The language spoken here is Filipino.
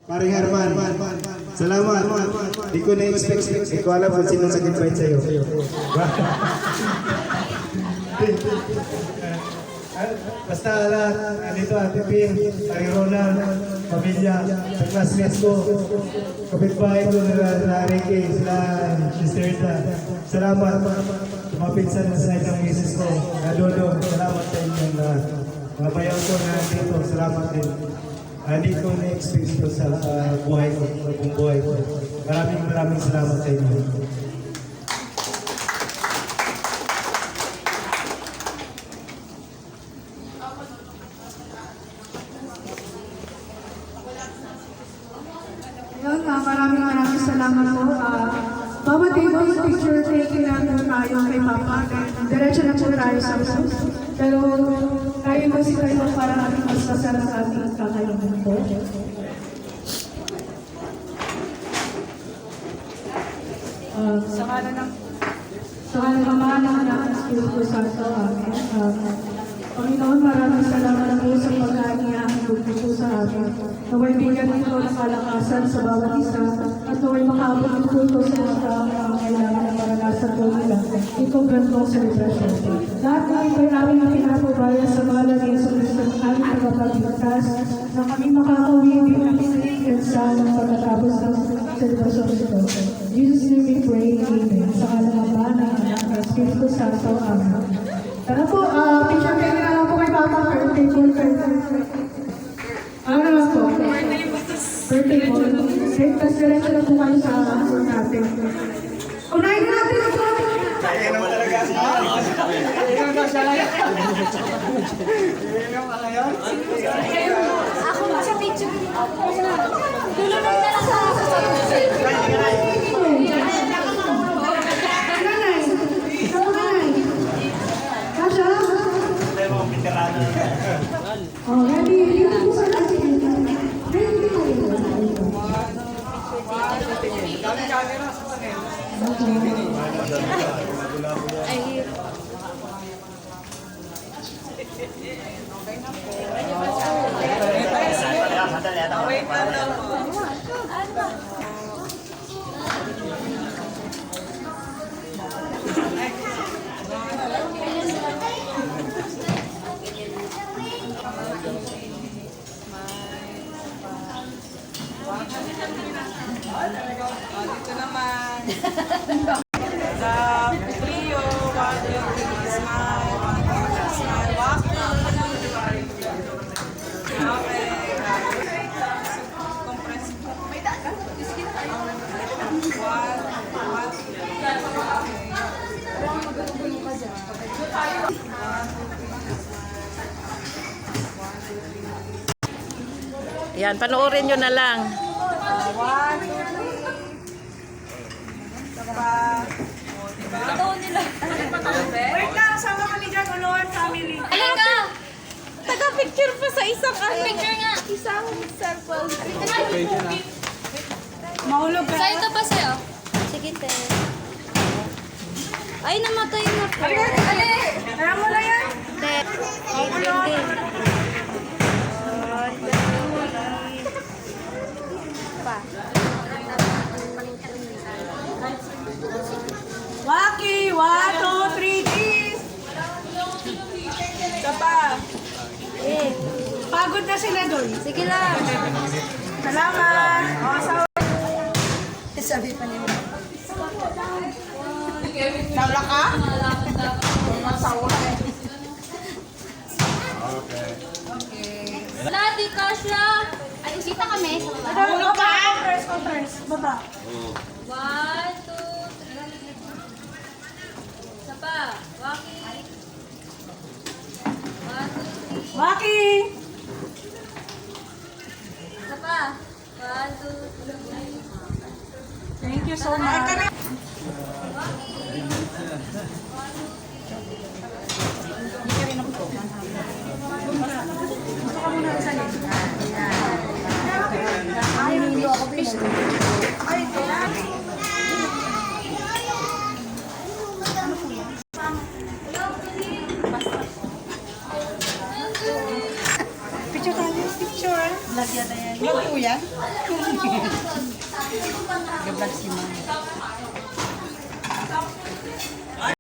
Paring Herman. Salamat. Di ko na-expect. Di ko alam kung sinong nag-invite sa'yo. Basta lahat, andito Ate Pin, Paring Ronald, pamilya, sa classmates ko, kapitbahay ko na Ricky, sila Sister Rita. Salamat. Mapinsan na sa isang misis ko, na Dodo. Salamat sa inyong lahat. Mga bayan ko na dito, salamat din. Hindi ko na-expect ito sa buhay ko, sa buong buhay ko. Maraming salamat sa inyo. Ayun, maraming salamat po. Mama table picture taking natin tayo kay Papa. Diretso na po tayo sa usos. Pero tayo po si kayo para natin mas masarap sa ating kakayanan po. Sa kanan ng Ama ng Anak ng Espiritu Santo. Amen. Panginoon, maraming salamat po sa pag-aanihan po sa amin. Naway bigyan ito ng kalakasan sa bawat isa at naway makaabot po ito sa mga kailangan ng maranasan po nila. Ito gantong selebrasyon. Lahat ng ito ay aming pinapubaya sa ngalan ni Yesu Cristo ng aming tagapagligtas na kami makakauwi din ang sa ng pagkatapos ng selebrasyon ito. Jesus name we pray, Amen. Sa ngalan ng Ama ng Anak ng Espiritu Santo. Amen. Tara po, picture kayo na lang po kay Papa. Birthday po. Ano lang po? Birthday po. Tapos diretso na po kayo sa aso natin. Unahin natin ito. Kaya naman talaga. Ako sa picture. Tulungan na lang sa Oh, ready? Dito po sa natin. Ready po. Dito naman. Sa Clio, smile, walk. Okay. Compress. Yan, panoorin nyo na lang. 1, 2, 3. Ito nila. Wait lang, sama kami dyan, Lord, family. Halika! Taga-picture pa sa isang Picture nga. isang cellphone. Mahulog ka. Sa'yo to pa sa'yo. Sige, te. Ay, namatay na po. Alam mo na yan? Te. Ay, hindi. Pa. Waki, 1, 2, 3, cheese! Isa pa. Eh. Pagod na sila doon. Sige lang. Salamat. O, sabi pa nila. Saula ka? Masawa eh. Wala, di kasya. Ay, kita kami. Ulo ka? Conference. Baba. 1, 2, 3. Isa pa. Waki. 1, 2, 3. Waki! Isa pa. 1, 2, 3. Thank you so much. Picture tayo, picture. Nag-vlog yan na yan. Vlog po yan? Nag-vlog si Ma'am.